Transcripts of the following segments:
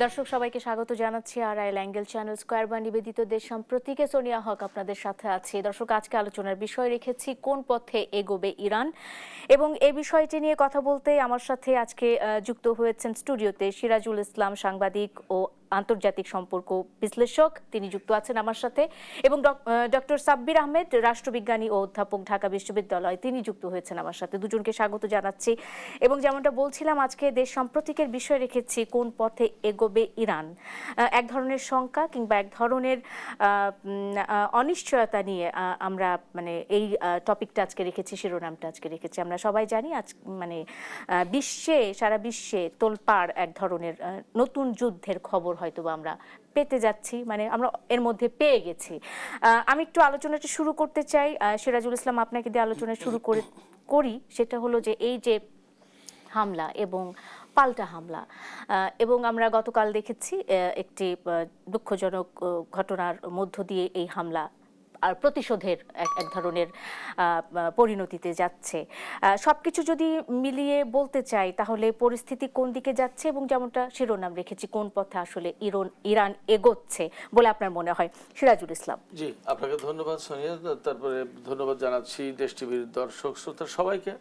দর্শক সবাইকে স্বাগত জানাচ্ছি আরআইএল অ্যাঙ্গেল চ্যানেল স্কয়ার বা নিবেদিত দেশ সম্প্রতিকে সোনিয়া হক আপনাদের সাথে আছে। দর্শক আজকে আলোচনার বিষয় রেখেছি কোন পথে এগোবে ইরান, এবং এই বিষয়টি নিয়ে কথা বলতে আমার সাথে আজকে যুক্ত হয়েছেন স্টুডিওতে সিরাজুল ইসলাম, সাংবাদিক ও আন্তর্জাতিক সম্পর্ক বিশ্লেষক, তিনি যুক্ত আছেন আমার সাথে, এবং ডক্টর সাব্বির আহমেদ, রাষ্ট্রবিজ্ঞানী ও অধ্যাপক, ঢাকা বিশ্ববিদ্যালয়, তিনি যুক্ত হয়েছেন আমার সাথে। দুজনকে স্বাগত জানাচ্ছি। এবং যেমনটা বলছিলাম, আজকে দেশ সম্প্রতিকের বিষয় রেখেছি কোন পথে এগোবে ইরান। এক ধরনের শঙ্কা কিংবা এক ধরনের অনিশ্চয়তা নিয়ে আমরা এই টপিকটা আজকে রেখেছি, শিরোনামটা আজকে রেখেছি। আমরা সবাই জানি আজ সারা বিশ্বে তোলপাড় এক ধরনের নতুন যুদ্ধের খবর হয়তো আমরা পেতে যাচ্ছি, আমরা এর মধ্যে পেয়ে গেছি। আমি একটু আলোচনাটা শুরু করতে চাই। সিরাজুল ইসলাম, আপনাকে দিয়ে আলোচনা শুরু করি। সেটা হলো যে এই যে হামলা এবং পাল্টা হামলা, এবং আমরা গতকাল দেখেছি একটি দুঃখজনক ঘটনার মধ্য দিয়ে এই হামলা আর প্রতিশোধের এক ধরনের পরিণতিতে যাচ্ছে। সবকিছু যদি মিলিয়ে বলতে চাই তাহলে পরিস্থিতি কোন দিকে যাচ্ছে, এবং যেমনটা শিরোনাম রেখেছি কোন পথে আসলে ইরান এগোচ্ছে বলে আপনার মনে হয়? সিরাজুল ইসলাম। জি, আপনাকে ধন্যবাদ সোনিয়া। তারপরে ধন্যবাদ জানাচ্ছি দেশ টিভির দর্শক শ্রোতা সবাইকে।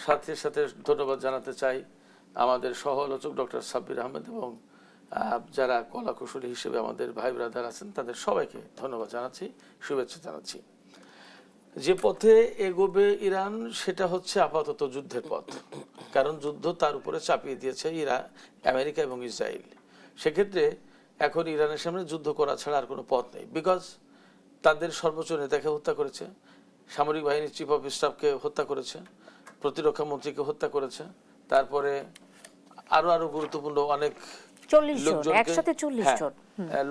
সাথে সাথে ধন্যবাদ জানাতে চাই আমাদের সহ আলোচক ডক্টর সাব্বির আহমেদ এবং যারা কলাকুশলী হিসেবে আমাদের ভাই ব্রাদার আছেন তাদের সবাইকে ধন্যবাদ জানাচ্ছি, শুভেচ্ছা জানাচ্ছি। যে পথে এগোবে ইরান সেটা হচ্ছে আপাতত যুদ্ধের পথ, কারণ যুদ্ধ তার উপরে চাপিয়ে দিয়েছে আমেরিকা এবং ইসরায়েল। সেক্ষেত্রে এখন ইরানের সামনে যুদ্ধ করা ছাড়া আর কোনো পথ নেই। বিকজ তাদের সর্বোচ্চ নেতাকে হত্যা করেছে, সামরিক বাহিনীর চিফ অফ স্টাফকে হত্যা করেছে, প্রতিরক্ষা মন্ত্রীকে হত্যা করেছে, তারপরে আরো গুরুত্বপূর্ণ অনেক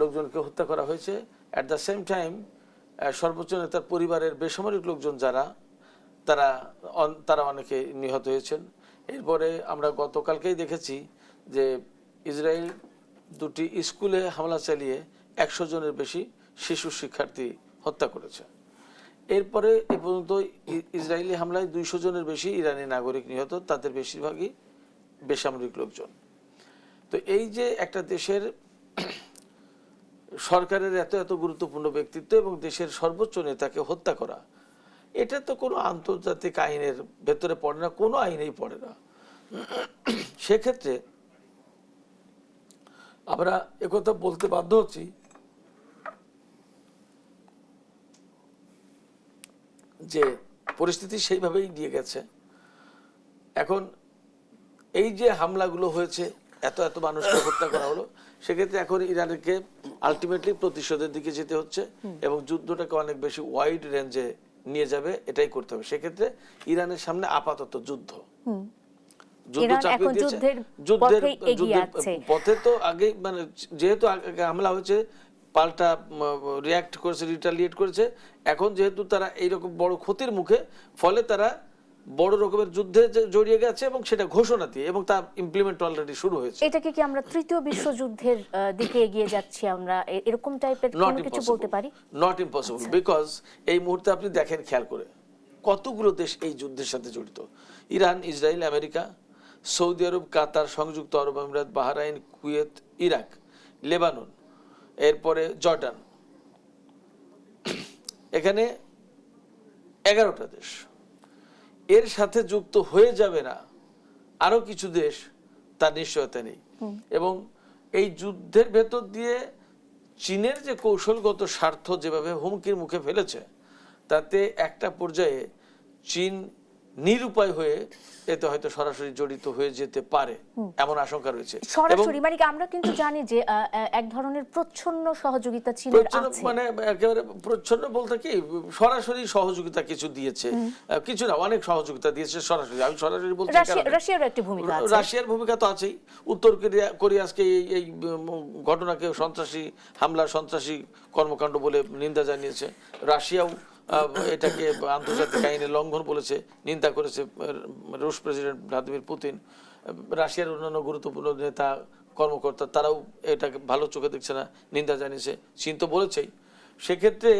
লোকজনকে হত্যা করা হয়েছে। অ্যাট দ্য সেম টাইম সর্বোচ্চ নেতার পরিবারের বেসামরিক লোকজন যারা তারা অনেকে নিহত হয়েছেন। এরপরে আমরা গতকালকেই দেখেছি যে ইসরায়েল দুটি স্কুলে হামলা চালিয়ে 100 জনের বেশি শিশু শিক্ষার্থী হত্যা করেছে। এরপরে এ পর্যন্ত ইসরায়েলি হামলায় 200 জনের বেশি ইরানি নাগরিক নিহত, তাদের বেশিরভাগই বেসামরিক লোকজন। তো এই যে একটা দেশের সরকারের এত গুরুত্বপূর্ণ ব্যক্তিত্ব এবং দেশের সর্বোচ্চ নেতাকে হত্যা করা, এটা তো কোনো আন্তর্জাতিক আইনের ভেতরে পড়ে না, কোনো আইনেই পড়ে না। সেক্ষেত্রে আমরা একথা বলতে বাধ্য হচ্ছি যে পরিস্থিতি সেইভাবেই দিয়ে গেছে। এখন এই যে হামলাগুলো হয়েছে, এত মানুষকে হত্যা করা হলো, সেক্ষেত্রে এখন ইরানকে আলটিমেটলি প্রতিশোধের দিকে যেতে হচ্ছে এবং যুদ্ধটাকে অনেক বেশি ওয়াইড রেঞ্জে নিয়ে যাবে, এটাই করতে হবে। সেক্ষেত্রে ইরানের সামনে আপাতত যুদ্ধ চাপিয়ে দিয়েছে। যুদ্ধের পথে তো আগে যেহেতু হামলা হয়েছে, পাল্টা রিয়াক্ট করেছে, রিটালিয়েট করেছে। এখন যেহেতু তারা এইরকম বড় ক্ষতির মুখে, ফলে তারা বড় রকমের যুদ্ধে জড়িয়ে গেছে এবং সেটা ঘোষণা দিয়ে এবং তা ইমপ্লিমেন্ট অলরেডি শুরু হয়েছে। এটাকে কি আমরা তৃতীয় বিশ্বযুদ্ধের দিকে এগিয়ে যাচ্ছি, আমরা এরকম টাইপের কোনো কিছু বলতে পারি? নট ইম্পসিবল, বিকজ এই মুহূর্তে আপনি দেখেন, খেয়াল করে কতগুলো দেশ এই যুদ্ধের সাথে জড়িত। ইরান, ইসরায়েল, আমেরিকা, সৌদি আরব, কাতার, সংযুক্ত আরব আমিরাত, বাহরাইন, কুয়েত, ইরাক, লেবানন, এরপরে জর্ডান, এখানে 11টা দেশ। এর সাথে যুক্ত হয়ে যাবে না আরো কিছু দেশ, তার নিশ্চয়তা নেই। এবং এই যুদ্ধের ভেতর দিয়ে চীনের যে কৌশলগত স্বার্থ যেভাবে হুমকির মুখে ফেলেছে, তাতে একটা পর্যায়ে চীন নিরুপায় হয়ে এতে হয়তো সরাসরি জড়িত হয়ে যেতে পারে, এমন আশঙ্কা রয়েছে। সরাসরি আমরা কিন্তু জানি যে এক ধরনের প্রচ্ছন্ন সহযোগিতা চীনের আছে। একেবারে প্রচ্ছন্ন বলতে কি, সরাসরি সহযোগিতা কিছু দিয়েছে, কিছু না, অনেক সহযোগিতা দিয়েছে সরাসরি। আমি সরাসরি বলতে রাশিয়ার একটা ভূমিকা আছে, রাশিয়ার ভূমিকা তো আছেই। উত্তর কোরিয়া আজকে এই ঘটনাকে সন্ত্রাসী হামলা, সন্ত্রাসী কর্মকাণ্ড বলে নিন্দা জানিয়েছে। রাশিয়াও এটাকে আন্তর্জাতিক আইনের লঙ্ঘন বলেছে, নিন্দা করেছে রুশ প্রেসিডেন্ট ভ্লাদিমির পুতিন। রাশিয়ার অন্যান্য গুরুত্বপূর্ণ নেতা, কর্মকর্তা, তারাও এটাকে ভালো চোখে দেখছে না, নিন্দা জানিয়েছে। চীন তো বলেছেই। সেক্ষেত্রে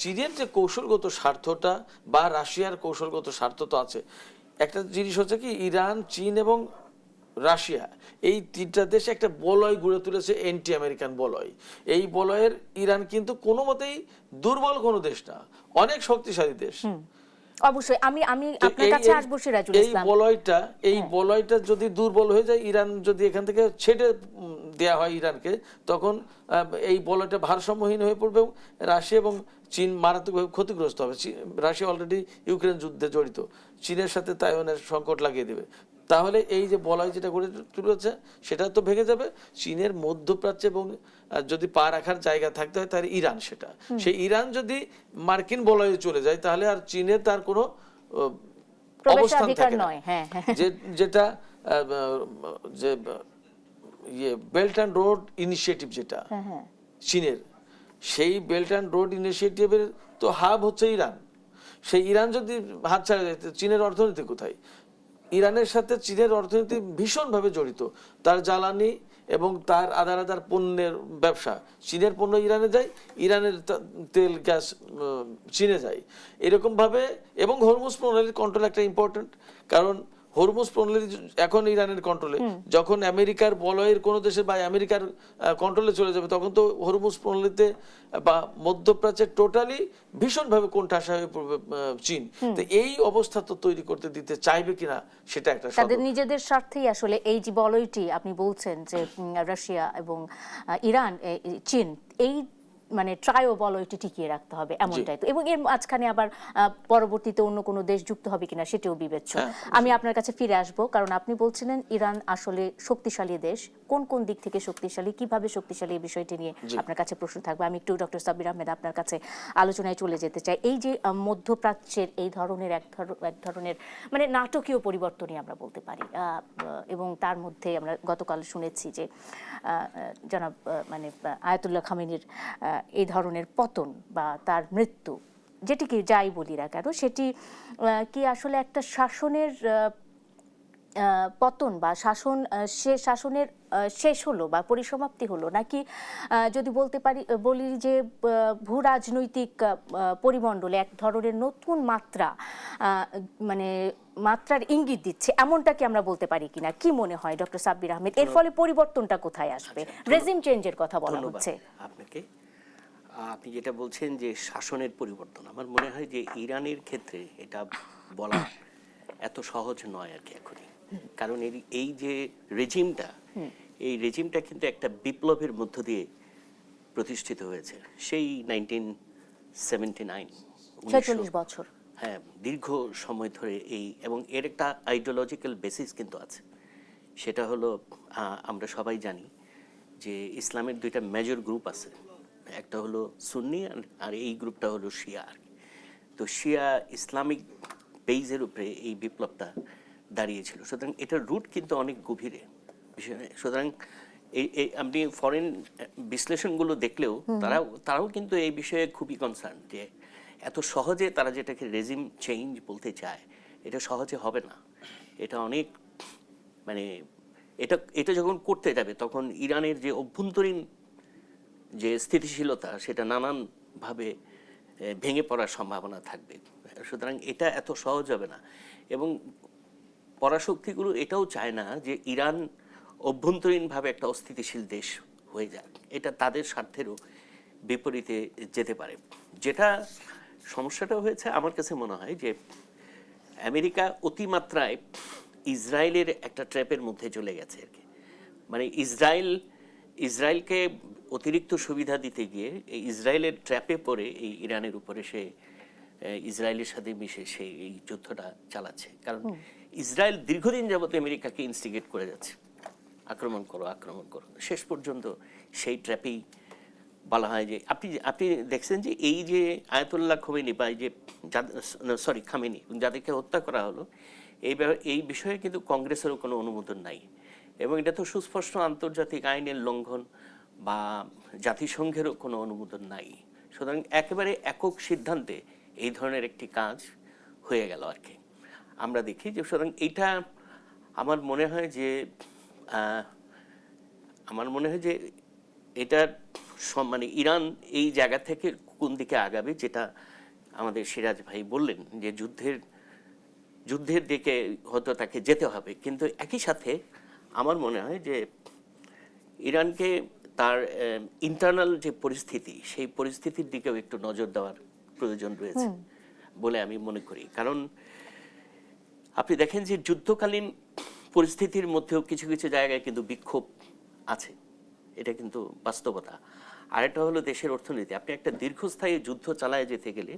চীনের যে কৌশলগত স্বার্থটা বা রাশিয়ার কৌশলগত স্বার্থ তো আছে। একটা জিনিস হচ্ছে কি, ইরান, চীন এবং রাশিয়া, এই তিনটা দেশ একটা বলয় গড়ে তুলেছে, অ্যান্টি আমেরিকান বলয়। এই বলয়ের ইরান কিন্তু কোনো মতেই দুর্বল কোনো দেশ না, অনেক শক্তিশালী দেশ। অবশ্যই আমি আমি তো আপনার কাছে আসবো সিরাজুল এই ইসলাম। বলয়টা যদি দুর্বল হয়ে যায়, ইরান যদি এখান থেকে ছেড়ে দেয়া হয় ইরানকে, তখন এই বলয়টা ভারসাম্যহীন হয়ে পড়বে এবং রাশিয়া এবং চীন মারাত্মকভাবে ক্ষতিগ্রস্ত হবে। রাশিয়া অলরেডি ইউক্রেন যুদ্ধে জড়িত, চীনের সাথে তাইওয়ানের সংকট লাগিয়ে দেবে। তাহলে এই যে বলয় যেটা গড়ে তুলেছে সেটা তো ভেঙে যাবে। চীনের মধ্যপ্রাচ্যে এবং যদি পা রাখার জায়গা থাকতে হয় তাহলে ইরান, সেটা সেই ইরান যদি মার্কিন বলয়ে চলে যায় তাহলে আর চীনের তার কোনো অবস্থান থাকে না। যেটা যে বেল্ট অ্যান্ড রোড ইনিশিয়েটিভ যেটা চীনের, সেই বেল্ট অ্যান্ড রোড ইনিশিয়েটিভের তো হাব হচ্ছে ইরান। সেই ইরান যদি হাত ছাড়া যায়, চীনের অর্থনীতি কোথায়? ইরানের সাথে চীনের অর্থনীতি ভীষণভাবে জড়িত, তার জ্বালানি এবং তার আদার আদার পণ্যের ব্যবসা। চীনের পণ্য ইরানে যায়, ইরানের তেল গ্যাস চীনে যায়, এরকমভাবে। এবং হরমুজ প্রণালীর কন্ট্রোল একটা ইম্পর্টেন্ট, কারণ হরমুজ প্রণালী এখন ইরানের কন্ট্রোলে। যখন আমেরিকার বলয়ের কোনো দেশে বা আমেরিকার কন্ট্রোলে চলে যাবে, তখন তো হরমুজ প্রণালীতে বা মধ্যপ্রাচ্যে টোটালি ভীষণভাবে কোণঠাসা হয়ে পড়বে চীন। তো এই অবস্থা তো তৈরি করতে দিতে চাইবে কিনা সেটা একটা তাদের নিজেদের স্বার্থেই আসলে এই যে বলয়টি আপনি বলছেন যে রাশিয়া এবং ইরান, চীন, এই মানে ট্রায়ো বলয়টি টিকিয়ে রাখতে হবে এমনটাই তো। এবং এর মাঝখানে আবার পরবর্তীতে অন্য কোনো দেশ যুক্ত হবে কিনা সেটাও বিবেচ্য। আমি আপনার কাছে ফিরে আসব, কারণ আপনি বলছিলেন ইরান আসলে শক্তিশালী দেশ। কোন কোন দিক থেকে শক্তিশালী, কিভাবে শক্তিশালী, এই বিষয়টি নিয়ে আপনার কাছে প্রশ্ন থাকবে। আমি একটু ডক্টর সাব্বির আহমেদ আপনার কাছে আলোচনায় চলে যেতে চাই। এই যে মধ্যপ্রাচ্যের এই ধরনের এক ধরনের মানে নাটকীয় পরিবর্তনই আমরা বলতে পারি, এবং তার মধ্যে আমরা গতকাল শুনেছি যে জনাব মানে আয়াতুল্লাহ খামেনির এই ধরনের পতন বা তার মৃত্যু, যেটিকে যাই বলি না কেন, সেটি কি আসলে একটা শাসনের পতন বা শাসনের শেষ হলো বা পরিসমাপ্তি হলো, নাকি যদি বলি যে ভূ রাজনৈতিক পরিমণ্ডলে এক ধরনের নতুন মানে মাত্রার ইঙ্গিত দিচ্ছে, এমনটা কি আমরা বলতে পারি কিনা? কি মনে হয় ডক্টর সাব্বির আহমেদ, এর ফলে পরিবর্তনটা কোথায় আসবে? রেজিম চেঞ্জের কথা বলা হচ্ছে। আপনাকে আপনি যেটা বলছেন যে শাসনের পরিবর্তন, আমার মনে হয় যে ইরানের ক্ষেত্রে এটা বলা এত সহজ নয় আর কি এখনই। কারণ এই যে রেজিমটা, এই রেজিমটা কিন্তু একটা বিপ্লবের মধ্য দিয়ে প্রতিষ্ঠিত হয়েছে সেই 1979, 46 বছর। হ্যাঁ, দীর্ঘ সময় ধরে এবং এর একটা আইডিওলজিক্যাল বেসিস কিন্তু আছে। সেটা হলো আমরা সবাই জানি যে ইসলামের দুইটা মেজর গ্রুপ আছে, একটা হলো সুন্নি আর এই গ্রুপটা হলো শিয়া। তো শিয়া ইসলামিক বেইজের উপরে এই বিপ্লবটা দাঁড়িয়েছিল, সুতরাং এটার রুট কিন্তু অনেক গভীরে। সুতরাং এই আপনি ফরেন বিশ্লেষণগুলো দেখলেও তারাও কিন্তু এই বিষয়ে খুবই কনসার্ন যে এত সহজে তারা যেটাকে রেজিম চেঞ্জ বলতে চায়, এটা সহজে হবে না। এটা অনেক মানে এটা যখন করতে যাবে তখন ইরানের যে অভ্যন্তরীণ যে স্থিতিশীলতা সেটা নানানভাবে ভেঙে পড়ার সম্ভাবনা থাকবে। সুতরাং এটা এত সহজ হবে না। এবং পরাশক্তিগুলো এটাও চায় না যে ইরান অভ্যন্তরীণভাবে একটা অস্থিতিশীল দেশ হয়ে যাক, এটা তাদের স্বার্থেরও বিপরীতে যেতে পারে। যেটা সমস্যাটা হয়েছে আমার কাছে মনে হয় যে আমেরিকা অতিমাত্রায় ইসরায়েলের একটা ট্র্যাপের মধ্যে চলে গেছে আর কি। মানে ইসরায়েলকে অতিরিক্ত সুবিধা দিতে গিয়ে এই ইসরায়েলের ট্র্যাপে পড়ে এই ইরানের উপরে সে ইসরায়েলের সাথে মিশে সে এই যুদ্ধটা চালাচ্ছে। কারণ ইসরায়েল দীর্ঘদিন যাবত আমেরিকাকে ইনস্টিগেট করে যাচ্ছে, আক্রমণ করো। শেষ পর্যন্ত সেই ট্র্যাপেই বলা হয় যে আপনি দেখছেন যে এই যে আয়াতুল্লাহ খোমেনি বা এই যে খামেনি যাদেরকে হত্যা করা হলো, এই বিষয়ে কিন্তু কংগ্রেসেরও কোনো অনুমোদন নাই। এবং এটা তো সুস্পষ্ট আন্তর্জাতিক আইনের লঙ্ঘন, বা জাতিসংঘেরও কোনো অনুমোদন নাই। সুতরাং একেবারে একক সিদ্ধান্তে এই ধরনের একটি কাজ হয়ে গেল আর কি। আমরা দেখি যে সুতরাং এইটা আমার মনে হয় যে এটা মানে ইরান এই জায়গা থেকে কোন দিকে আগাবে, যেটা আমাদের সিরাজ ভাই বললেন যে যুদ্ধের দিকে হয়তো তাকে যেতে হবে। কিন্তু একই সাথে আমার মনে হয় যে ইরানকে তার ইন্টারনাল যে পরিস্থিতি, সেই পরিস্থিতির দিকেও একটু নজর দেওয়ার প্রয়োজন রয়েছে বলে আমি মনে করি। কারণ আপনি দেখেন যে যুদ্ধকালীন পরিস্থিতির মধ্যেও কিছু কিছু জায়গায় কিন্তু বিক্ষোভ আছে, এটা কিন্তু বাস্তবতা। আরেকটা হলো দেশের অর্থনীতি। আপনি একটা দীর্ঘস্থায়ী যুদ্ধ চালায় যেতে গেলে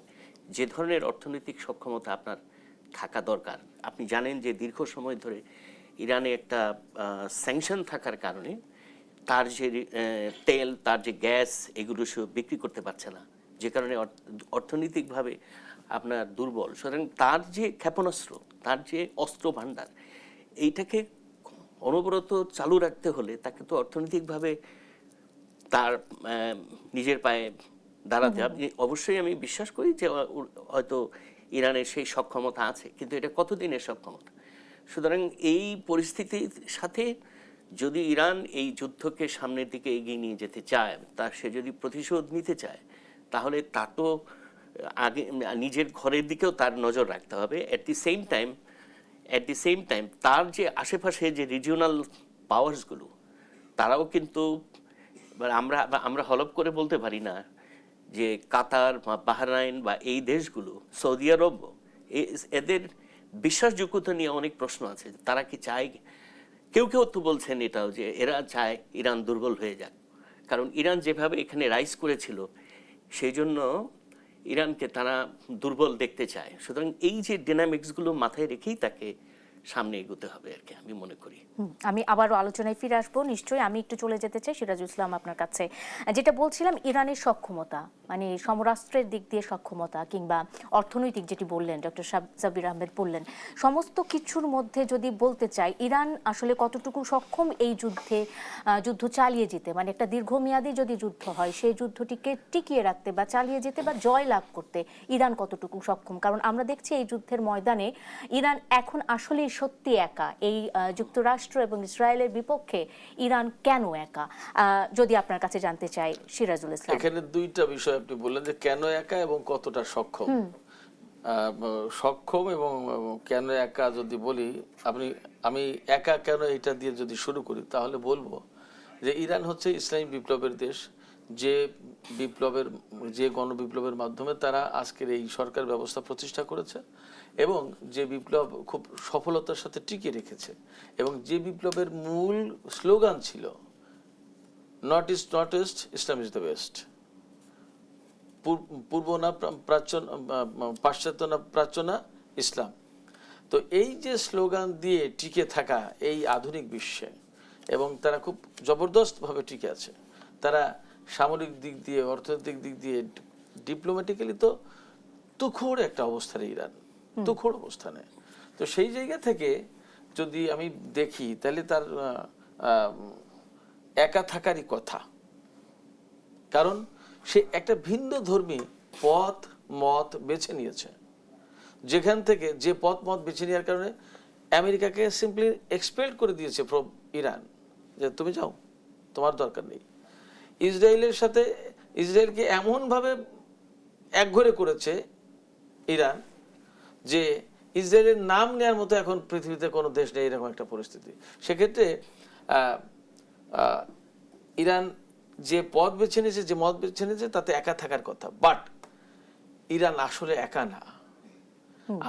যে ধরনের অর্থনৈতিক সক্ষমতা আপনার থাকা দরকার, আপনি জানেন যে দীর্ঘ সময় ধরে ইরানে একটা স্যাংশন থাকার কারণে তার যে তেল, তার যে গ্যাস, এগুলো সে বিক্রি করতে পারছে না, যে কারণে অর্থনৈতিকভাবে আপনার দুর্বল। সুতরাং তার যে ক্ষেপণাস্ত্র, তার যে অস্ত্র ভাণ্ডার, এইটাকে অনবরত চালু রাখতে হলে তাকে তো অর্থনৈতিকভাবে তার নিজের পায়ে দাঁড়াতে হবে। অবশ্যই আমি বিশ্বাস করি যে হয়তো ইরানের সেই সক্ষমতা আছে, কিন্তু এটা কতদিনের সক্ষমতা? সুতরাং এই পরিস্থিতির সাথে যদি ইরান এই যুদ্ধকে সামনের দিকে এগিয়ে নিয়ে যেতে চায়, তার সে যদি প্রতিশোধ নিতে চায়, তাহলে তার তো আগে নিজের ঘরের দিকেও তার নজর রাখতে হবে। অ্যাট দি সেম টাইম তার যে আশেপাশে যে রিজিওনাল পাওয়ার্সগুলো, তারাও কিন্তু আমরা হলফ করে বলতে পারি না যে কাতার বা বাহরাইন বা এই দেশগুলো, সৌদি আরব, এদের বিশ্বাসযোগ্যতা নিয়ে অনেক প্রশ্ন আছে। তারা কি চায়? কেউ কেউ তো বলছেন এটাও যে এরা চায় ইরান দুর্বল হয়ে যাক, কারণ ইরান যেভাবে এখানে রাইজ করেছিল সেই জন্য ইরানকে তারা দুর্বল দেখতে চায়। সুতরাং এই যে ডিনামিক্সগুলো মাথায় রেখেই তাকে সামনে এগোতে হবে আর কি, আমি মনে করি। আমি আবারও আলোচনায় ফিরে আসবো নিশ্চয়ই। আমি একটু চলে যেতে চাই সিরাজুল ইসলাম আপনার কাছে। যেটা বলছিলাম ইরানের সক্ষমতা, মানে সমরাস্ত্রের দিক দিয়ে সক্ষমতা কিংবা অর্থনৈতিক, যেটি বললেন ডক্টর সাব্বির আহমেদ বললেন, সমস্ত কিছুর মধ্যে যদি বলতে চাই ইরান আসলে কতটুকু সক্ষম এই যুদ্ধ চালিয়ে যেতে, মানে একটা দীর্ঘমেয়াদী যদি যুদ্ধ হয় সেই যুদ্ধটিকে টিকিয়ে রাখতে বা চালিয়ে যেতে বা জয় লাভ করতে ইরান কতটুকু সক্ষম? কারণ আমরা দেখছি এই যুদ্ধের ময়দানে ইরান এখন আসলে সত্যি একা। এই যুক্তরাষ্ট্র এবং ইসরায়েলের বিপক্ষে ইরান কেন একা, যদি আপনার কাছে জানতে চাই সিরাজুল ইসলাম। এখানে দুইটা বিষয় আপনি বললেন যে কেন একা এবং কতটা সক্ষম। সক্ষম এবং কেন একা যদি বলি, আমি একা কেন এটা দিয়ে যদি শুরু করি, তাহলে বলবো যে ইরান হচ্ছে ইসলামী বিপ্লবের দেশ, যে গণবিপ্লবের মাধ্যমে তারা আজকের এই সরকার ব্যবস্থা প্রতিষ্ঠা করেছে এবং যে বিপ্লব খুব সফলতার সাথে টিকে রেখেছে, এবং যে বিপ্লবের মূল স্লোগান ছিল not east not waste, Islam is the best, পূর্ব না প্রাচ্য, পাশ্চাত্য না প্রাচ্য না, ইসলাম। তো এই যে স্লোগান দিয়ে টিকে থাকা এই আধুনিক বিশ্বে, এবং তারা খুব জবরদস্তভাবে টিকে আছে। তারা সামরিক দিক দিয়ে, অর্থনৈতিক দিক দিয়ে, ডিপ্লোম্যাটিক্যালি তো তুখোড় একটা অবস্থানে ইরান, তুখোড় অবস্থানে। তো সেই জায়গা থেকে যদি আমি দেখি, তাহলে তার একা থাকারই কথা। কারণ সে একটা ভিন্ন ধর্মী মত বেছে নিয়েছে, যেখান থেকে যে মত বেছে নেওয়ার কারণে আমেরিকাকে সিম্পলি এক্সপেল করে দিয়েছে ফ্রম ইরান, যে তুমি যাও, তোমার দরকার নেই। ইসরায়েলকে এমনভাবে একঘরে করেছে ইরান যে ইসরায়েলের নাম নেওয়ার মতো এখন পৃথিবীতে কোনো দেশ নেই, এরকম একটা পরিস্থিতি। সেক্ষেত্রে ইরান যে পথ বেছে নিয়েছে, যে মত বেছে নিয়েছে, তাতে একা থাকার কথা। বাট ইরান আসলে একা না।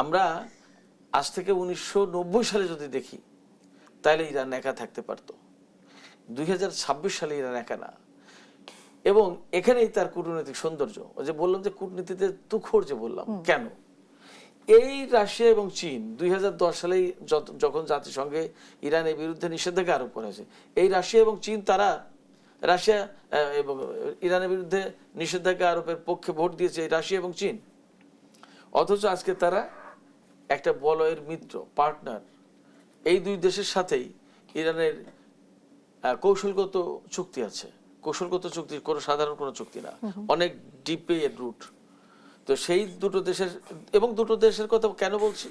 আমরা আজ থেকে 1990 সালে যদি দেখি, তাহলে ইরান একা থাকতে পারতো। 2026 সালে ইরান একা না। এবং এখানেই তার কূটনৈতিক সৌন্দর্য। ওই যে বললাম যে কূটনীতিতে তুখোড়, যে বললাম কেন, এই রাশিয়া এবং চীন 2010 সালেই যখন জাতিসংঘে ইরানের বিরুদ্ধে নিষেধাজ্ঞা আরোপ করা হয়েছে, এই রাশিয়া এবং চীন, তারা রাশিয়া এবং ইরানের বিরুদ্ধে নিষেধাজ্ঞা আরোপের পক্ষে ভোট দিয়েছে এই রাশিয়া এবং চীন। অথচ আজকে তারা একটা বলয়ের মিত্র, পার্টনার। এই দুই দেশের সাথেই ইরানের কৌশলগত চুক্তি আছে। কৌশলগত চুক্তি কোনো সাধারণ কোনো চুক্তি না, অনেক ডিপে রুট। তো সেই দুটো দেশের কথা কেন বলছি?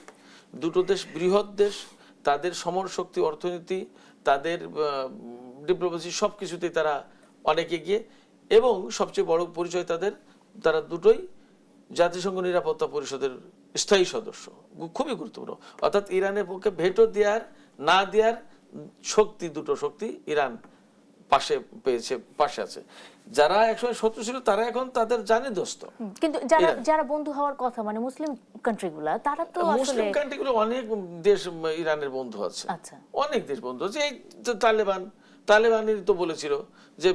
দুটো দেশ বৃহৎ দেশ, তাদের সমর শক্তি, অর্থনীতি, তাদের ডিপ্লোমেসি, সব কিছুতেই তারা অনেক এগিয়ে। এবং সবচেয়ে বড় পরিচয় তারা দুটোই জাতিসংঘ নিরাপত্তা পরিষদের স্থায়ী সদস্য, খুবই গুরুত্বপূর্ণ। অর্থাৎ ইরানের পক্ষে ভেটো দেওয়ার না দেওয়ার দুটো শক্তি ইরান পাশে আছে। যারা একসময় শত্রু ছিল তারা এখন তাদের জানে দোস্ত। কিন্তু যারা বন্ধু হওয়ার কথা, মানে মুসলিম কান্ট্রিগুলা, তারা তো আসলে মুসলিম কান্ট্রিগুলো অনেক দেশ ইরানের বন্ধু আছে, আচ্ছা, অনেক দেশ বন্ধু আছে। এই যে তালেবানের তো বলেছিল যে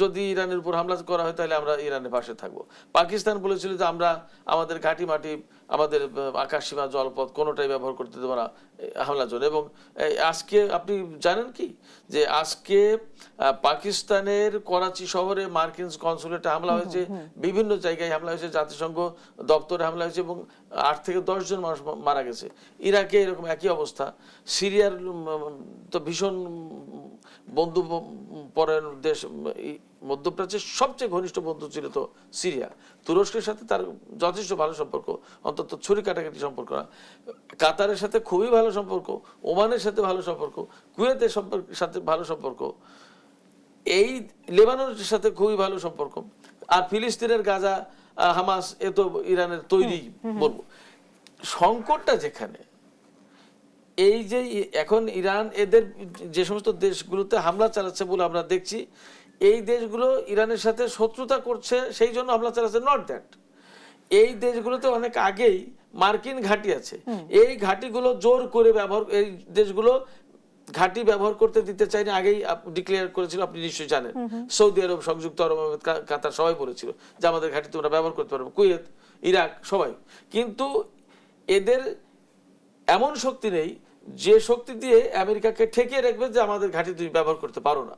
যদি ইরানের উপর হামলা করা হয় তাহলে আমরা ইরানের পাশে থাকবো। পাকিস্তান বলেছিল যে আমরা আমাদের ঘাঁটি মাটি, আমাদের আকাশ সীমা, জলপথ কোনোটাই ব্যবহার করতে দেবো না হামলার জন্য। এবং আজকে আপনি জানেন কি যে আজকে পাকিস্তানের করাচি শহরে মার্কিন কনসুলেটে হামলা হয়েছে, বিভিন্ন জায়গায় হামলা হয়েছে, জাতিসংঘ দপ্তরে হামলা হয়েছে এবং 8 থেকে 10 জন মানুষ মারা গেছে। ইরাকে এরকম একই অবস্থা। সিরিয়ার তো ভীষণ বন্ধু পরায়ণ দেশ, মধ্যপ্রাচ্যের সবচেয়ে ঘনিষ্ঠ বন্ধু ছিল তো সিরিয়া। তুরস্কের সাথে তার যথেষ্ট ভালো সম্পর্ক, অন্তত ছুরি কাটাকাটি সম্পর্ক না। কাতারের সাথে খুবই ভালো সম্পর্ক, ওমানের সাথে ভালো সম্পর্ক, কুয়েতের সাথে ভালো সম্পর্ক, এই লেবাননের সাথে খুবই ভালো সম্পর্ক। আর ফিলিস্তিনের গাজা, হামাস, এ তো ইরানের তৈরি বলবো। সংকটটা যেখানে, এই যে এখন ইরান এদের যে সমস্ত দেশগুলোতে হামলা চালাচ্ছে বলে আমরা দেখছি, এই দেশগুলো ইরানের সাথে শত্রুতা করছে সেই জন্য হামলা চালাচ্ছে, নট দ্যাট। এই দেশগুলোতে অনেক আগেই মার্কিন ঘাঁটি আছে, এই ঘাঁটিগুলো জোর করে এই দেশগুলো ঘাঁটি ব্যবহার করতে দিতে চায়নি, আগেই ডিক্লেয়ার করেছিল, আপনি নিশ্চয়ই জানেন। সৌদি আরব, সংযুক্ত আরব আমিরাত, কাতার সবাই বলেছিল যে আমাদের ঘাঁটি তোমরা ব্যবহার করতে পারবে, কুয়েত, ইরাক সবাই। কিন্তু এদের এমন শক্তি নেই যে শক্তি দিয়ে আমেরিকাকে ঠেকিয়ে রাখবে যে আমাদের ঘাঁটি তুমি ব্যবহার করতে পারো না।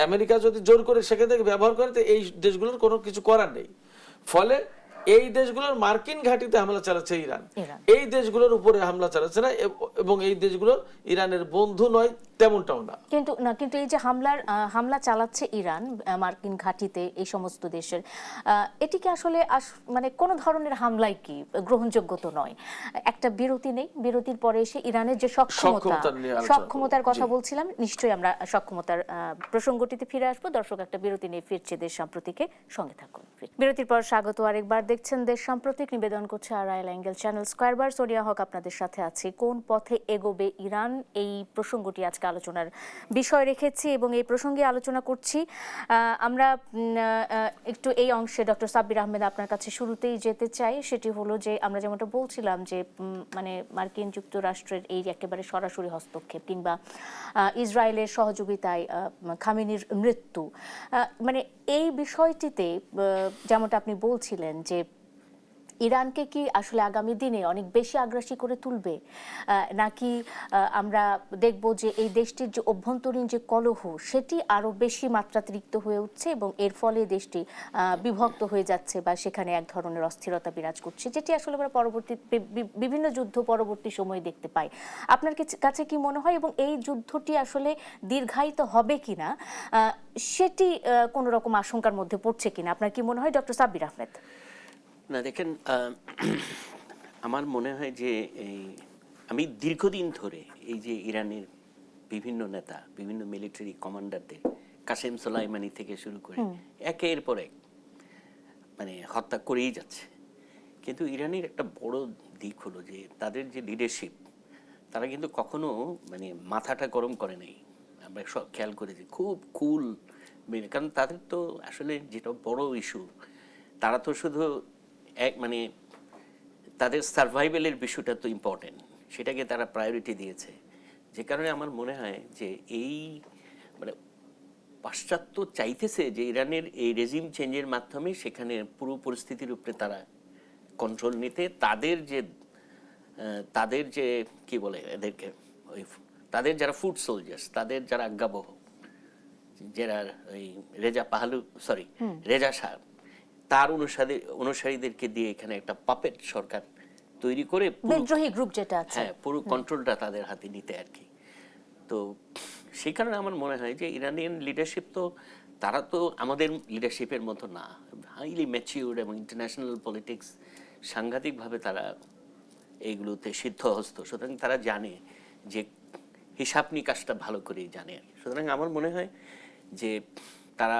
আমেরিকা যদি জোর করে সেখান থেকে ব্যবহার করে তো এই দেশগুলোর কোনো কিছু করার নেই। ফলে এই দেশগুলোর মার্কিন ঘাঁটিতে হামলা চালাচ্ছে ইরান, এই দেশগুলোর উপরে হামলা চালাচ্ছে না, এবং এই দেশগুলো ইরানের বন্ধু নয় তেমনটাও না। কিন্তু এই যে হামলা চালাচ্ছে ইরান মার্কিন ঘাঁটিতে এই সমস্ত দেশের, এটিকে আসলে মানে কোন ধরনের হামলাই কি গ্রহণযোগ্য তো নয়। একটা বিরতি নেই, বিরতির পরে এসে ইরানের যে সক্ষমতার কথা বলছিলাম, নিশ্চয়ই আমরা সক্ষমতার প্রসঙ্গটিতে ফিরে আসবো। দর্শক, একটা বিরতি নিয়ে ফিরছে দেশ সাম্প্রতিকে, সঙ্গে থাকুন। বিরতির পর স্বাগত আরেকবার, দেখছেন দেশ সাম্প্রতিক, নিবেদন করছে আড়াইল অ্যাঙ্গেল চ্যানেল স্কয়ারবার। সোনিয়া হক আপনাদের সাথে আছি। কোন পথে এগোবে ইরান, এই প্রসঙ্গটি আজকে আলোচনার বিষয় রেখেছি এবং এই প্রসঙ্গে আলোচনা করছি। আমরা একটু এই অংশে ডক্টর সাব্বির আহমেদ আপনার কাছে শুরুতেই যেতে চাই। সেটি হলো যে আমরা যেমনটা বলছিলাম যে মানে মার্কিন যুক্তরাষ্ট্রের এই একেবারে সরাসরি হস্তক্ষেপ কিংবা ইসরায়েলের সহযোগিতায় খামেনির মৃত্যু, মানে এই বিষয়টিতে যেমনটা আপনি বলছিলেন যে ইরানকে কি আসলে আগামী দিনে অনেক বেশি আগ্রাসী করে তুলবে, নাকি আমরা দেখব যে এই দেশটির যে অভ্যন্তরীণ যে কলহ সেটি আরো বেশি মাত্রাতিরিক্ত হয়ে উঠছে এবং এর ফলে দেশটি বিভক্ত হয়ে যাচ্ছে বা সেখানে এক ধরনের অস্থিরতা বিরাজ করছে, যেটি আসলে আমরা পরবর্তী বিভিন্ন যুদ্ধ পরবর্তী সময়ে দেখতে পাই। আপনার কাছে কি মনে হয় এবং এই যুদ্ধটি আসলে দীর্ঘায়িত হবে কিনা সেটি কোনো রকম আশঙ্কার মধ্যে পড়ছে কিনা, আপনার কি মনে হয় ডক্টর সাব্বির আহমেদ? না, দেখেন, আমার মনে হয় যে আমি দীর্ঘদিন ধরে এই যে ইরানের বিভিন্ন নেতা, বিভিন্ন মিলিটারি কমান্ডারদের, কাসেম সোলাইমানি থেকে শুরু করে একের পর এক মানে হত্যা করেই যাচ্ছে। কিন্তু ইরানের একটা বড় দিক হলো যে তাদের যে লিডারশিপ, তারা কিন্তু কখনো মানে মাথাটা গরম করে নাই। আমরা সব খেয়াল করেছি, খুব কুল, কারণ তাদের তো আসলে যেটা বড় ইস্যু, তারা তো শুধু মানে তাদের সার্ভাইভালের বিষয়টা তো ইম্পর্টেন্ট, সেটাকে তারা প্রায়োরিটি দিয়েছে। যে কারণে আমার মনে হয় যে এই মানে পাশ্চাত্য চাইতেছে যে ইরানের এই রেজিম চেঞ্জের মাধ্যমে সেখানে পুরো পরিস্থিতির উপরে তারা কন্ট্রোল নিতে, তাদের যে কি বলে এদেরকে, ওই তাদের যারা ফুড সোলজার্স, তাদের যারা আজ্ঞাবহ, যারা ওই রেজা শাহ, তার অনুসারীদেরকে দিয়ে এখানে একটা পাপেট সরকার তৈরি করে বিদ্রোহী গ্রুপ যেটা আছে, হ্যাঁ, পুরো কন্ট্রোলটা তাদের হাতে নিতে আর কি। তো সেই কারণে আমার মনে হয় যে ইরানিয়ান লিডারশিপ তো তারা তো আমাদের লিডারশিপের মতো না, হাইলি ম্যাচিউরড, এবং ইন্টারন্যাশনাল পলিটিক্স সাংঘাতিকভাবে তারা এইগুলোতে সিদ্ধহস্ত। সুতরাং তারা জানে যে হিসাব নিকাশটা ভালো করেই জানে আর কি। সুতরাং আমার মনে হয় যে তারা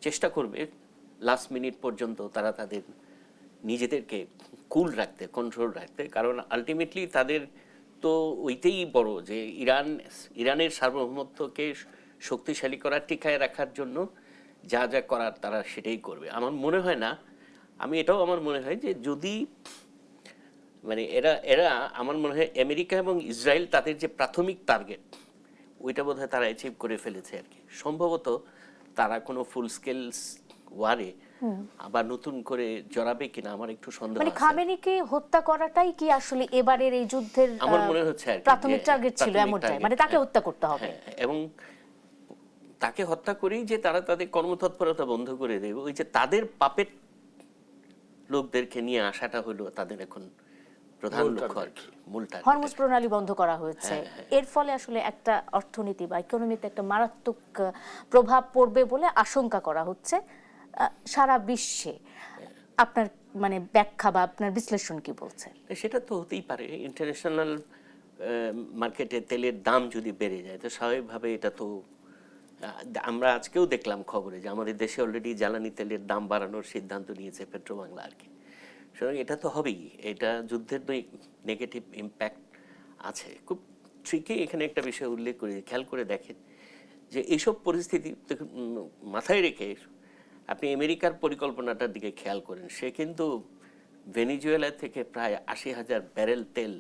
চেষ্টা করবে লাস্ট মিনিট পর্যন্ত তারা তাদের নিজেদেরকে কুল রাখতে, কন্ট্রোল রাখতে, কারণ আলটিমেটলি তাদের তো ওইটাই বড়, যে ইরানের সার্বভৌমত্বকে শক্তিশালী করার, টিকায় রাখার জন্য যা যা করার তারা সেটাই করবে। আমার মনে হয় না, আমার মনে হয় যে যদি মানে এরা আমার মনে হয় আমেরিকা এবং ইসরায়েল তাদের যে প্রাথমিক টার্গেট ওইটা বোধহয় তারা অ্যাচিভ করে ফেলেছে আর কি। সম্ভবত তারা কোনো ফুল স্কেল ওয়ারে আবার নতুন করে জড়াবে কিনা আমার একটু সন্দেহ মানে আছে। খামেনিকে হত্যা করাটাই কি আসলে এবারের এই যুদ্ধের আমার মনে হচ্ছে আর কি প্রাথমিক যে টার্গেট ছিল প্রাথমিক এমনটাই, target, মানে তাকে হত্যা করতে হবে। হ্যাঁ, এবং তাকে হত্যা করেই যে তারা তাদের কর্মতৎপরতা বন্ধ করে দেবে, ওই যে তাদের পাপেট লোকদেরকে নিয়ে আসাটা হলো তাদের এখন প্রধান মূল লক্ষ্য আর target। কি, মূল টার্গেট। হরমুজ প্রণালী বন্ধ করা হয়েছে, এর ফলে আসলে একটা অর্থনীতি বা ইকোনমিতে একটা মারাত্মক প্রভাব পড়বে বলে আশঙ্কা করা হচ্ছে সারা বিশ্বে। আপনার মানে ব্যাখ্যা বা আপনার বিশ্লেষণ কি বলছে? সেটা তো হতেই পারে। ইন্টারন্যাশনাল মার্কেটে তেলের দাম যদি বেড়ে যায় তো স্বাভাবিকভাবে এটা তো আমরা আজকেও দেখলাম খবরে যে আমাদের দেশে অলরেডি জ্বালানি তেলের দাম বাড়ানোর সিদ্ধান্ত নিয়েছে পেট্রোবাংলা আর কি। সুতরাং এটা তো হবেই, এটা যুদ্ধের নেগেটিভ ইম্প্যাক্ট আছে। খুব ঠিকই এখানে একটা বিষয় উল্লেখ করে খেয়াল করে দেখেন যে এইসব পরিস্থিতি মাথায় রেখে আপনি আমেরিকার পরিকল্পনাটার দিকে খেয়াল করেন। সে কিন্তু ভেনিজুয়েলা থেকে প্রায় 80,000 ব্যারেল তেল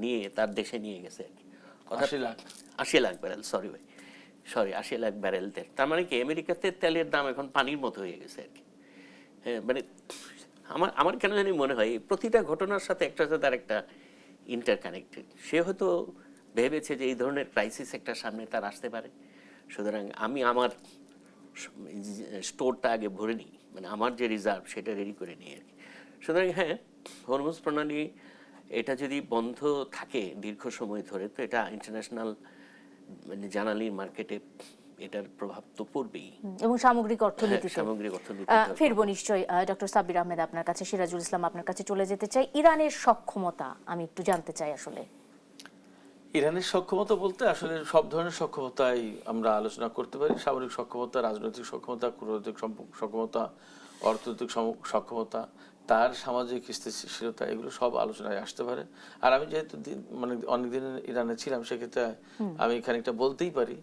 নিয়ে তার দেশে নিয়ে গেছে আর কি। 80 lakh barrel, sorry 80 lakh barrel তেল। তার মানে কি আমেরিকাতে তেলের দাম এখন পানির মতো হয়ে গেছে আর কি। হ্যাঁ, মানে আমার কেন জানি মনে হয় প্রতিটা ঘটনার সাথে একটার সাথে আর একটা ইন্টারকানেক্টেড। সে হয়তো ভেবেছে যে এই ধরনের ক্রাইসিস একটা সামনে তার আসতে পারে, সুতরাং আমি আমার স্টোরটা আগে ভরে নিই, মানে আমার যে রিজার্ভ সেটা রেডি করে নিই আর কি। সুতরাং হ্যাঁ, হরমুজ প্রণালী এটা যদি বন্ধ থাকে দীর্ঘ সময় ধরে তো এটা ইন্টারন্যাশনাল মানে জ্বালানি মার্কেটে এটার প্রভাব তো পড়বেই, এবং সামগ্রিক অর্থনীতিতে। সামগ্রিক অর্থনীতি ফিরবো নিশ্চয়ই ডক্টর সাব্বির আহমেদ আপনার কাছে। সিরাজুল ইসলাম আপনার কাছে চলে যেতে চাই। ইরানের সক্ষমতা আমি একটু জানতে চাই আসলে। ইরানের সক্ষমতা বলতে আসলে সব ধরনের সক্ষমতাই আমরা আলোচনা করতে পারি। সামরিক সক্ষমতা, রাজনৈতিক সক্ষমতা, কূটনৈতিক সক্ষমতা, অর্থনৈতিক সক্ষমতা, তার সামাজিক স্থিতিশীলতা, এগুলো সব আলোচনায় আসতে পারে। আর আমি যেহেতু মানে অনেকদিন ইরানে ছিলাম, সেক্ষেত্রে আমি খানিকটা বলতেই পারি,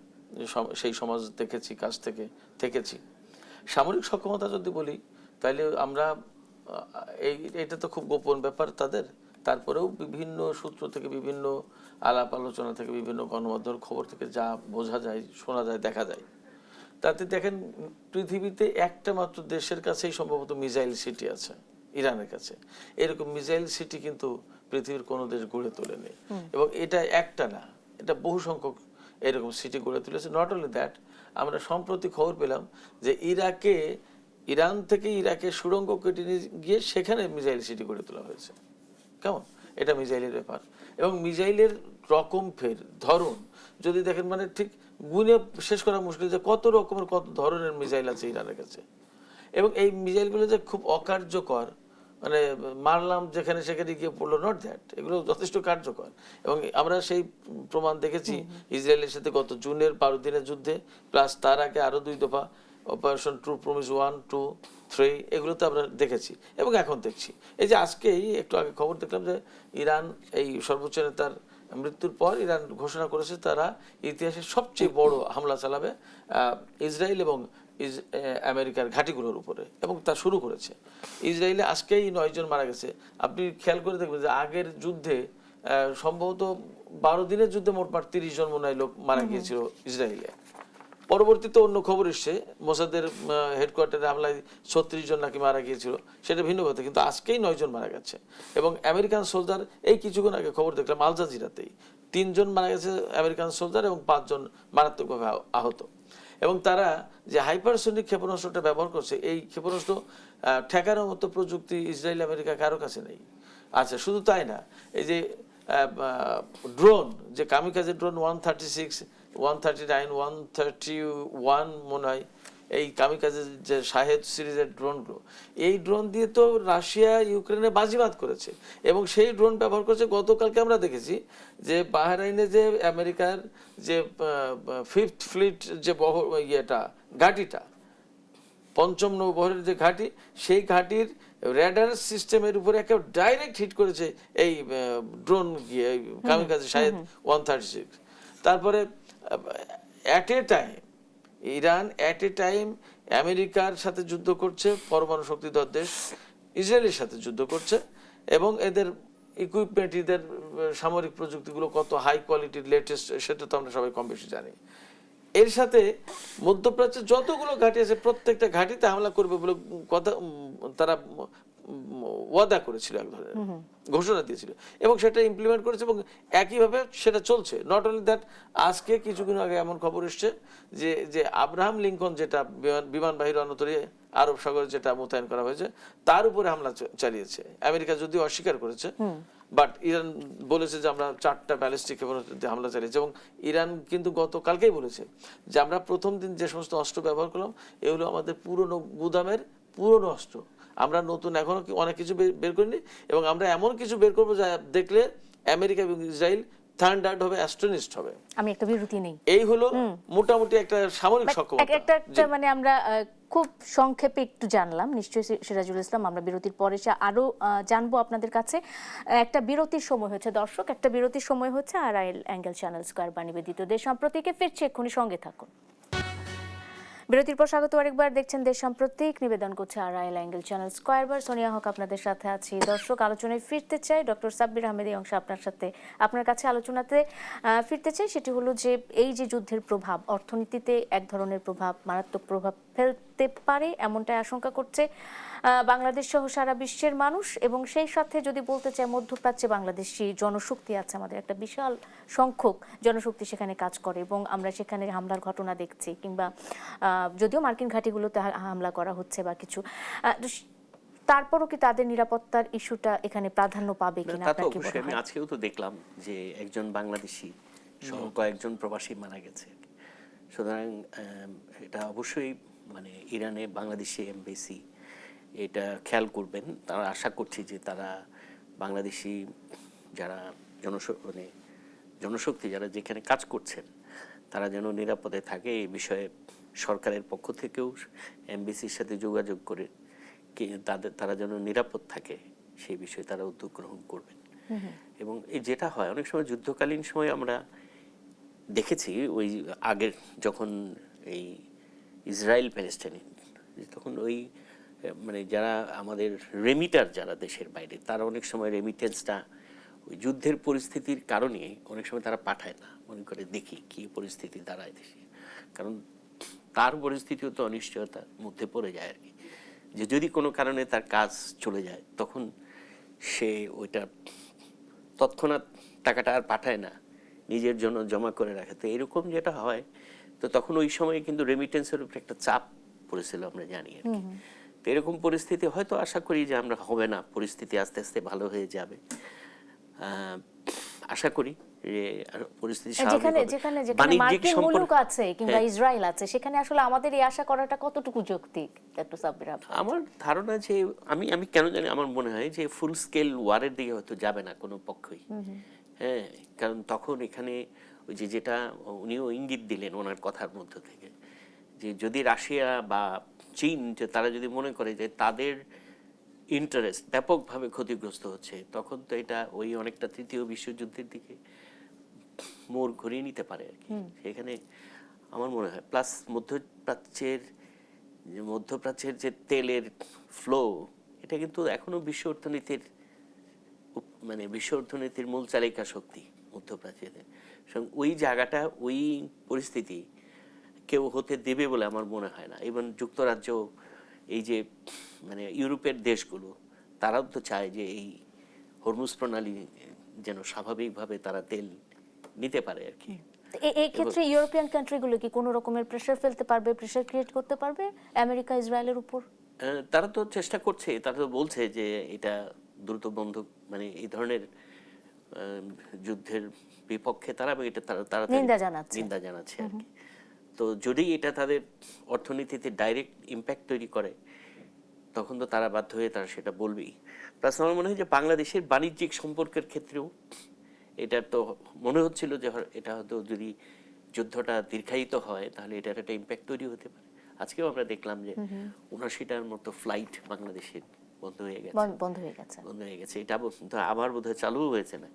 সেই সমাজ দেখেছি, কাছ থেকে থেকেছি। সামরিক সক্ষমতা যদি বলি তাহলে আমরা এটা তো খুব গোপন ব্যাপার তাদের, তারপরেও বিভিন্ন সূত্র থেকে, বিভিন্ন আলাপ আলোচনা থেকে, বিভিন্ন গণমাধ্যমের খবর থেকে যা বোঝা যায়, শোনা যায়, দেখা যায়, তাতে দেখেন পৃথিবীতে একটা মাত্র দেশের কাছেই সম্ভবত মিসাইল সিটি আছে, ইরানের কাছে। এরকম মিসাইল সিটি কিন্তু পৃথিবীর কোনো দেশ গড়ে তোলেনি, এবং এটা একটা না, এটা বহু সংখ্যক এরকম সিটি গড়ে তুলেছে। নট অনলি দ্যাট, আমরা সম্প্রতি খবর পেলাম যে ইরান থেকে ইরাকে সুড়ঙ্গ কেটে নিয়ে গিয়ে সেখানে মিসাইল সিটি গড়ে তোলা হয়েছে। কেমন? এটা মিসাইলের ব্যাপার, এবং মিসাইলের রকম ফের ধরন যদি দেখেন, মানে ঠিক গুণে শেষ করা মুশকিল যে কত রকমের, কত ধরনের মিসাইল আছে ইরানের কাছে। এবং এই মিসাইলগুলো যে খুব অকার্যকর, মানে মারলাম যেখানে সেখানে গিয়ে পড়লো, নট দ্যাট, এগুলো যথেষ্ট কার্যকর। এবং আমরা সেই প্রমাণ দেখেছি ইসরায়েলের সাথে গত জুনের 12 দিনের যুদ্ধে, প্লাস তার আগে আরো 2 দফা অপারেশন ট্রু প্রমিস 1, 2, 3, এগুলোতে আমরা দেখেছি এবং এখন দেখছি। এই যে আজকেই একটু আগে খবর দেখলাম যে ইরান এই সর্বোচ্চ নেতার মৃত্যুর পর ইরান ঘোষণা করেছে তারা ইতিহাসের সবচেয়ে বড় হামলা চালাবে ইসরায়েল এবং আমেরিকার ঘাঁটিগুলোর উপরে, এবং তা শুরু করেছে। ইসরায়েলে আজকেই 9 জন মারা গেছে। আপনি খেয়াল করে দেখবেন যে আগের যুদ্ধে সম্ভবত 12 দিনের যুদ্ধে মোটমাট 30 জন মনে হয় লোক মারা গিয়েছিল ইসরায়েলে। পরবর্তীতে অন্য খবর এসছে মোসাদের হেডকোয়ার্টারে হামলায় 36 জন নাকি মারা গিয়েছিল, সেটা ভিন্ন কথা, কিন্তু আজকেই 9 জন মারা গেছে। এবং আমেরিকান সোলজার, এই কিছুক্ষণ আগে খবর দেখলাম আল জাজিরাতেই 3 জন মারা গেছে আমেরিকান সোলজার, এবং 5 জন মারাত্মকভাবে আহত। এবং তারা যে হাইপারসোনিক ক্ষেপণাস্ত্রটা ব্যবহার করছে, এই ক্ষেপণাস্ত্র ঠেকানোর মতো প্রযুক্তি ইসরায়েল আমেরিকা কারো কাছে নেই। আচ্ছা, শুধু তাই না, এই যে ড্রোন, যে কামিকাজে ড্রোন 136, 139, 131 মনে হয়, এই কামিকাজের যে শাহেদ সিরিজের ড্রোনগুলো, এই ড্রোন দিয়ে তো রাশিয়া ইউক্রেনে বাজিমাত করেছে। এবং সেই ড্রোন ব্যবহার করেছে, গতকালকে আমরা দেখেছি যে বাহরাইনে যে আমেরিকার যে 5th ফ্লিট যে ঘাঁটিটা, 5ম নৌবহরের যে ঘাঁটি, সেই ঘাঁটির রেডার সিস্টেমের উপরে একটা ডাইরেক্ট হিট করেছে এই ড্রোন গিয়ে কামিকাজে শাহেদ 136। তারপরে at a time Iran at a time আমেরিকার সাথে যুদ্ধ করছে, পরমাণু শক্তিধর দেশ ইসরায়েলের সাথে যুদ্ধ করছে, এবং এদের ইকুইপমেন্ট, এদের সামরিক প্রযুক্তিগুলো কত হাই কোয়ালিটির লেটেস্ট সেটা তো আমরা সবাই কম বেশি জানি। এর সাথে মধ্যপ্রাচ্যে যতগুলো ঘাঁটি আছে প্রত্যেকটা ঘাঁটিতে হামলা করবে বলে কথা তারা ওয়াদা করেছিল, এক ধরনের ঘোষণা দিয়েছিল, এবং সেটা ইমপ্লিমেন্ট করেছে, এবং একইভাবে সেটা চলছে। নট অনলি দ্যাট, আজকে কিছুদিন আগে এমন খবর এসছে যে যে আব্রাহাম লিঙ্কন যেটা বিমানবাহী রণতরী আরব সাগরে যেটা মোতায়েন করা হয়েছে তার উপরে হামলা চালিয়েছে। আমেরিকা যদিও অস্বীকার করেছে, বাট ইরান বলেছে যে আমরা 4টা ব্যালিস্টিক ক্ষেপণাস্ত্র হামলা চালিয়েছি। এবং ইরান কিন্তু গতকালকেই বলেছে যে আমরা প্রথম দিন যে সমস্ত অস্ত্র ব্যবহার করলাম এগুলো আমাদের পুরনো গুদামের পুরনো অস্ত্র, আমরা নতুন এখনো অনেক কিছু বের করিনি, এবং আমরা এমন কিছু বের করবো যা দেখলে আমেরিকা এবং ইসরায়েল থান্ডার্ড হবে, অ্যাস্ট্রনিস্ট হবে। আমি একটা বিরতি নেই। এই হলো মোটামুটি একটা সামরিক সক্ষমতা। একটা মানে আমরা খুব সংক্ষেপে একটু জানলাম, নিশ্চয়ই সিরাজুল ইসলাম আমরা বিরতির পরে এসে আরো জানবো আপনাদের কাছে। একটা বিরতির সময় হচ্ছে দর্শক, একটা বিরতির সময় হচ্ছে। আর অ্যাঙ্গেল চ্যানেল স্কয়ার বা নিবেদিত দেশ সাম্প্রতিকে ফিরছে, এক্ষুনি সঙ্গে থাকুন। বিরতির পর স্বাগত আরেকবার, দেখছেন দেশ সাম্প্রতিক, নিবেদন করছে আর অ্যাঙ্গেল চ্যানেল স্কয়ার বার। সোনিয়া হক আপনাদের সাথে আছি। দর্শক, আলোচনায় ফিরতে চাই, ডক্টর সাব্বির আহমেদ এই অংশে আপনার কাছে আলোচনাতে ফিরতে চাই। সেটি হলো যে এই যে যুদ্ধের প্রভাব অর্থনীতিতে এক ধরনের প্রভাব, মারাত্মক প্রভাব ফেলতে পারে এমনটাই আশঙ্কা করছে বাংলাদেশ সহ সারা বিশ্বের মানুষ। এবং সেই সাথে যদি বলতে চাই, মধ্যপ্রাচ্যে বাংলাদেশি জনশক্তি আছে, আমাদের একটা বিশাল সংখ্যক জনশক্তি সেখানে কাজ করে, এবং আমরা সেখানে হামলার ঘটনা দেখছি, কিংবা যদিও মার্কিন ঘাঁটিগুলোতে হামলা করা হচ্ছে বা কিছু, তারপরও কি তাদের নিরাপত্তার ইস্যুটা এখানে প্রাধান্য পাবে কিনা? আমি আজকেও তো দেখলাম যে একজন বাংলাদেশি সহ কয়েকজন প্রবাসী মারা গেছে। সুতরাং এটা অবশ্যই মানে ইরানে বাংলাদেশি এমবেসি এটা খেয়াল করবেন। তারা আশা করছি যে তারা বাংলাদেশি যারা জনশক্তি যারা যেখানে কাজ করছেন তারা যেন নিরাপদে থাকে, এই বিষয়ে সরকারের পক্ষ থেকেও এমবেসির সাথে যোগাযোগ করে তারা যেন নিরাপদ থাকে সেই বিষয়ে তারা উদ্যোগ গ্রহণ করবেন। এবং এই যেটা হয় অনেক সময় যুদ্ধকালীন সময় আমরা দেখেছি, ওই আগের যখন এই ইসরায়েল প্যালেস্টাইন, তখন ওই মানে যারা আমাদের রেমিটার যারা দেশের বাইরে, তারা অনেক সময় রেমিটেন্সটা ওই যুদ্ধের পরিস্থিতির কারণে অনেক সময় তারা পাঠায় না, মনে করে দেখি কি পরিস্থিতি দাঁড়ায় দেশে, কারণ তার পরিস্থিতিও তো অনিশ্চয়তার মধ্যে পড়ে যায় আর কি, যে যদি কোনো কারণে তার কাজ চলে যায় তখন সে ওইটা তৎক্ষণাৎ টাকাটা আর পাঠায় না, নিজের জন্য জমা করে রাখে। তো এরকম যেটা হয়, তো তখন ওই সময় কিন্তু রেমিটেন্সের উপর একটা চাপ পড়েছিল আমরা জানি আর কি। তো এরকম পরিস্থিতি হয়তো আশা করি যে আমরা হবে না, পরিস্থিতি আস্তে আস্তে ভালো হয়ে যাবে, আশা করি যে পরিস্থিতি যেখানে মার্কিন মুলুক আছে কিংবা ইসরায়েল আছে, সেখানে আসলে আমাদের এই আশা করাটা কতটুকু যৌক্তিক? ডক্টর সাব্বির আহমেদ, আমার ধারণা যে আমি কেন জানি আমার মনে হয় যে ফুল স্কেল ওয়ারের দিকে হয়তো যাবে না কোনো পক্ষই। হ্যাঁ, কারণ তখন এখানে ওই যে যেটা উনিও ইঙ্গিত দিলেন ওনার কথার মধ্য থেকে, যে যদি রাশিয়া বা চীন যে তারা যদি মনে করে যে তাদের ইন্টারেস্ট ব্যাপকভাবে ক্ষতিগ্রস্ত হচ্ছে, তখন তো এটা ওই অনেকটা তৃতীয় বিশ্বযুদ্ধের দিকে মোড় ঘুরিয়ে নিতে পারে আর কি। সেখানে আমার মনে হয় প্লাস মধ্যপ্রাচ্যের যে তেলের ফ্লো, এটা কিন্তু এখনো বিশ্ব অর্থনীতির মূল চালিকা শক্তি মধ্যপ্রাচ্যের। ওই জায়গাটা, ওই পরিস্থিতি কেউ হতে দেবে বলে আমার মনে হয় না। এবং যুক্তরাজ্য, এই যে মানে ইউরোপের দেশগুলো, তারাও তো চায় যে এই হরমুজ প্রণালী যেন স্বাভাবিকভাবে তারা তেল নিতে পারে আর কি। এই ক্ষেত্রে ইউরোপিয়ান কান্ট্রিগুলো কি কোনো রকমের প্রেসার ফেলতে পারবে, প্রেসার ক্রিয়েট করতে পারবে আমেরিকা ইসরায়েলের উপর? তারা তো চেষ্টা করছে, তারা তো বলছে যে এটা দ্রুত বন্ধ, মানে এই ধরনের যুদ্ধের বিপক্ষে তারা এটা তারা নিন্দা জানাচ্ছে আর কি। তো যদি এটা তাদের অর্থনীতিতে ডাইরেক্ট ইম্প্যাক্ট তৈরি করে, তখন তো তারা বাধ্য হয়ে তারা সেটা বলবেই। প্লাস আমার মনে হয় যে বাংলাদেশের বাণিজ্যিক সম্পর্কের ক্ষেত্রেও এটা তো মনে হচ্ছিল যে এটা হয়তো যদি যুদ্ধটা দীর্ঘায়িত হয় তাহলে এটার একটা ইম্প্যাক্ট তৈরি হতে পারে। আজকেও আমরা দেখলাম যে ৭৯টার মতো ফ্লাইট বাংলাদেশের বন্ধ হয়ে গেছে। বন্ধ হয়ে গেছে। বন্ধ হয়ে গেছে, এটা তো আবার বোধহয় চালু হয়েছে না?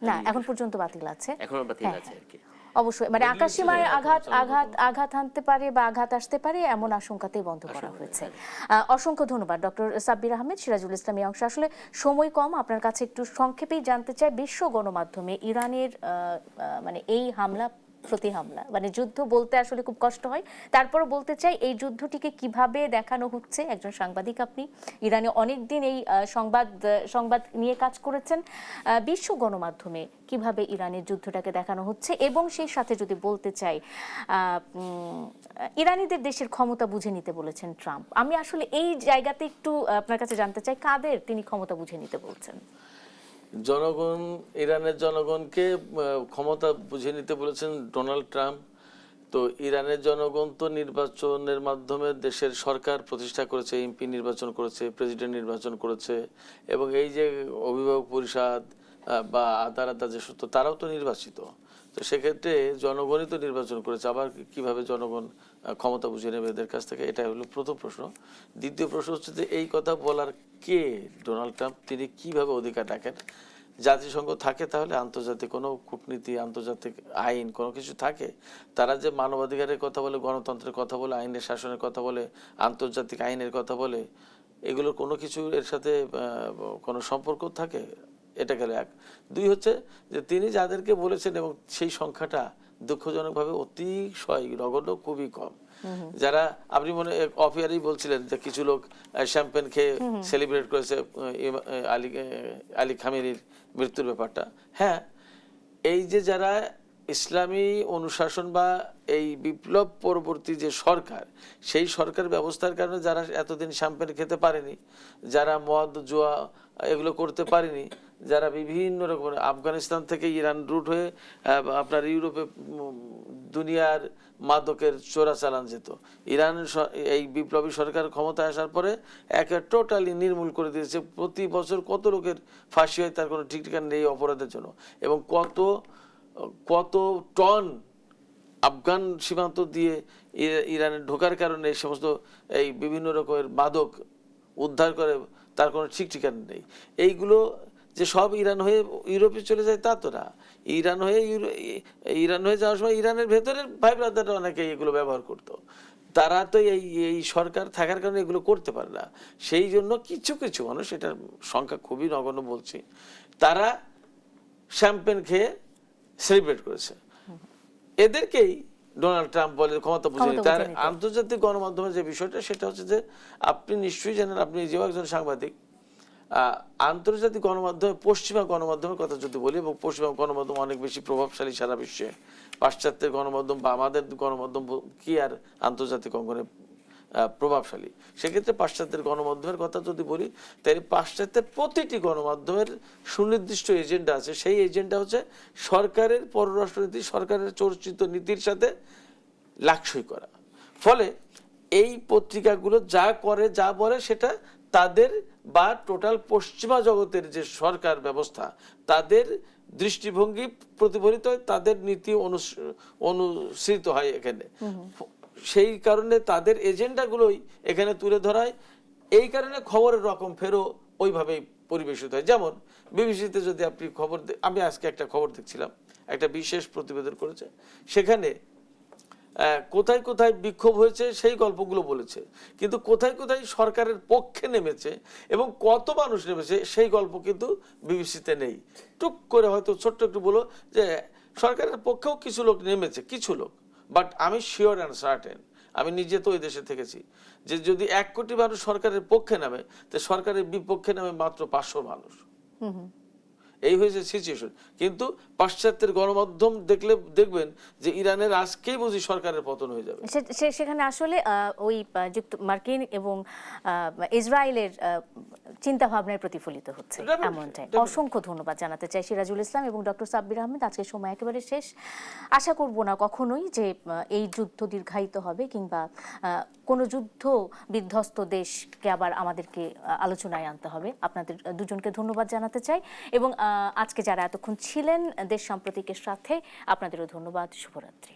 না, এখন পর্যন্ত বাতিল আছে। এখনো বাতিল হ্যাঁ, আছে আর কি। অবশ্যই মানে Regulation আকাশসীমায় এখন আঘাত চালু আঘাত আঘাত হানতে পারে বা আঘাত আসতে পারে এমন আশঙ্কাতেই বন্ধ করা হয়েছে। অসংখ্য ধন্যবাদ ডক্টর সাব্বির আহমেদ, সিরাজুল ইসলাম। এই অংশে আসলে সময় কম, আপনার কাছে একটু সংক্ষেপেই জানতে চাই, বিশ্ব গণমাধ্যমে ইরানের মানে এই হামলা প্রতি হামলা মানে যুদ্ধ বলতে আসলে খুব কষ্ট হয়, তারপরও বলতে চাই এই যুদ্ধটিকে কিভাবে দেখানো হচ্ছে। একজন সাংবাদিক আপনি, ইরানে অনেকদিন এই সংবাদ নিয়ে কাজ করেছেন। বিশ্ব গণমাধ্যমে কিভাবে ইরানের যুদ্ধটাকে দেখানো হচ্ছে, এবং সেই সাথে যদি বলতে চাই ইরানিদের দেশের ক্ষমতা বুঝে নিতে বলেছেন ট্রাম্প। আমি আসলে এই জায়গাতে একটু আপনার কাছে জানতে চাই কাদের তিনি ক্ষমতা বুঝে নিতে বলছেন। জনগণ, ইরানের জনগণকে ক্ষমতা বুঝে নিতে বলেছেন ডোনাল্ড ট্রাম্প। তো ইরানের জনগণ তো নির্বাচনের মাধ্যমে দেশের সরকার প্রতিষ্ঠা করেছে, এমপি নির্বাচন করেছে, প্রেসিডেন্ট নির্বাচন করেছে, এবং এই যে অভিভাবক পরিষদ বা আদালত যে সত্য, তারাও তো নির্বাচিত। তো সেক্ষেত্রে জনগণই তো নির্বাচন করেছে, আবার কিভাবে জনগণ ক্ষমতা বুঝে নেবে এদের কাছ থেকে, এটা হলো প্রথম প্রশ্ন। দ্বিতীয় প্রশ্ন হচ্ছে যে এই কথা বলার কে ডোনাল্ড ট্রাম্প, তিনি কিভাবে অধিকার রাখেন? জাতিসংঘ থাকে, তাহলে আন্তর্জাতিক কোনো কূটনীতি, আন্তর্জাতিক আইন কোনো কিছু থাকে। তারা যে মানবাধিকারের কথা বলে, গণতন্ত্রের কথা বলে, আইনের শাসনের কথা বলে, আন্তর্জাতিক আইনের কথা বলে, এগুলোর কোনো কিছু এর সাথে কোনো সম্পর্ক থাকে? এটা গেল এক। দুই হচ্ছে যে তিনি যাদেরকে বলেছেন, এবং সেই সংখ্যাটা দুঃখজনকভাবে অতিশয় নগণ্য, খুবই কম। যারা আপনি মনে অফিয়ারেই বলছিলেন যে কিছু লোক শ্যাম্পেন খেয়ে সেলিব্রেট করেছে আলী খামেনির মৃত্যুর ব্যাপারটা। হ্যাঁ, এই যে যারা ইসলামী অনুশাসন বা এই বিপ্লব পরবর্তী যে সরকার, সেই সরকার ব্যবস্থার কারণে যারা এতদিন শ্যাম্পেন খেতে পারেনি, যারা মদ জুয়া এগুলো করতে পারেনি, যারা বিভিন্ন রকমের আফগানিস্তান থেকে ইরান রুট হয়ে আপনার ইউরোপে দুনিয়ার মাদকের চোরাচালান যেত, ইরান এই বিপ্লবী সরকার ক্ষমতায় আসার পরে একে টোটালি নির্মূল করে দিয়েছে। প্রতি বছর কত লোকের ফাঁসি হয় তার কোনো ঠিক ঠিকানা নেই অপরাধের জন্য, এবং কত টন আফগান সীমান্ত দিয়ে ইরানে ঢোকার কারণে এই সমস্ত এই বিভিন্ন রকমের মাদক উদ্ধার করে তার কোনো ঠিক ঠিকানা নেই। এইগুলো যে সব ইরান হয়ে ইউরোপে চলে যায় তা তো না। ইরান হয়ে যাওয়ার সময় ইরানের ভেতরের ভাই ব্রাদাররা অনেকে এগুলো ব্যবহার করতো। তারা তো এই সরকার থাকার কারণে এগুলো করতে পারে না। সেই জন্য কিছু কিছু মানুষ, এটার সংখ্যা খুবই নগণ্য বলছি, তারা শ্যাম্পেন খেয়ে সেলিব্রেট করেছে। এদেরকেই ডোনাল্ড ট্রাম্প বলে ক্ষমতা বুঝে নিতে। আর আন্তর্জাতিক গণমাধ্যমের যে বিষয়টা, সেটা হচ্ছে যে আপনি নিশ্চয়ই জানেন, আপনি নিজেও একজন সাংবাদিক, আন্তর্জাতিক গণমাধ্যমে, পশ্চিমা গণমাধ্যমের কথা যদি বলি, এবং পশ্চিমা গণমাধ্যম অনেক বেশি প্রভাবশালী সারা বিশ্বে। পাশ্চাত্যের গণমাধ্যম বা আমাদের গণমাধ্যম কি আর আন্তর্জাতিক অঙ্গনে প্রভাবশালী? সেক্ষেত্রে পাশ্চাত্যের গণমাধ্যমের কথা যদি বলি, তাই পাশ্চাত্যের প্রতিটি গণমাধ্যমের সুনির্দিষ্ট এজেন্ডা আছে। সেই এজেন্ডা হচ্ছে সরকারের পররাষ্ট্রনীতি, সরকারের চর্চিত নীতির সাথে লাকসই করা। ফলে এই পত্রিকাগুলো যা করে, যা বলে, সেটা তাদের বা টোটাল পশ্চিমা জগতের যে সরকার ব্যবস্থা, তাদের দৃষ্টিভঙ্গি প্রতিফলিত হয়, তাদের নীতি অনুসৃত হয় এখানে। সেই কারণে তাদের এজেন্ডাগুলোই এখানে তুলে ধরায়। এই কারণে খবরের রকম ফেরো ওইভাবেই পরিবেশিত হয়। যেমন বিবিসিতে যদি আপনি আমি আজকে একটা খবর দেখছিলাম, একটা বিশেষ প্রতিবেদন করেছে, সেখানে কোথায় কোথায় বিক্ষোভ হয়েছে সেই গল্পগুলো বলেছে, কিন্তু কোথায় কোথায় সরকারের পক্ষে নেমেছে এবং কত মানুষ নেমেছে সেই গল্প কিন্তু বিবিসিতে নেই। টুক করে হয়তো ছোট্ট একটু বলো যে সরকারের পক্ষেও কিছু লোক নেমেছে, কিছু লোক, বাট আমি শিওর অ্যান্ড সার্টেন, আমি নিজে তো ওই দেশে থেকেছি, যে যদি 1 কোটি মানুষ সরকারের পক্ষে নামে, তো সরকারের বিপক্ষে নামে মাত্র 500 মানুষ। এই হয়েছে সিচুয়েশন। কিন্তু পাশ্চাত্যের গণমাধ্যম দেখবেন যে ইরানের আজকেই বুঝি সরকারের পতন হয়ে যাবে। সেখানে আসলে ওই মার্কিন এবং ইসরায়েলের চিন্তা ভাবনায় প্রতিফলিত হচ্ছে এমনটাই। অসংখ্য ধন্যবাদ জানাতে চাই সিরাজুল ইসলাম এবং ডক্টর সাব্বির আহমেদ। আজকের সময় একেবারে শেষ। আশা করব না কখনোই যে এই যুদ্ধ দীর্ঘায়িত হবে, কিংবা কোনো যুদ্ধ বিধ্বস্ত দেশকে আবার আমাদেরকে আলোচনায় আনতে হবে। আপনাদের দুজনকে ধন্যবাদ জানাতে চাই, এবং আজকে যারা এতক্ষণ ছিলেন দেশ সাম্প্রতিকের সাথে, আপনাদেরও ধন্যবাদ। শুভরাত্রি।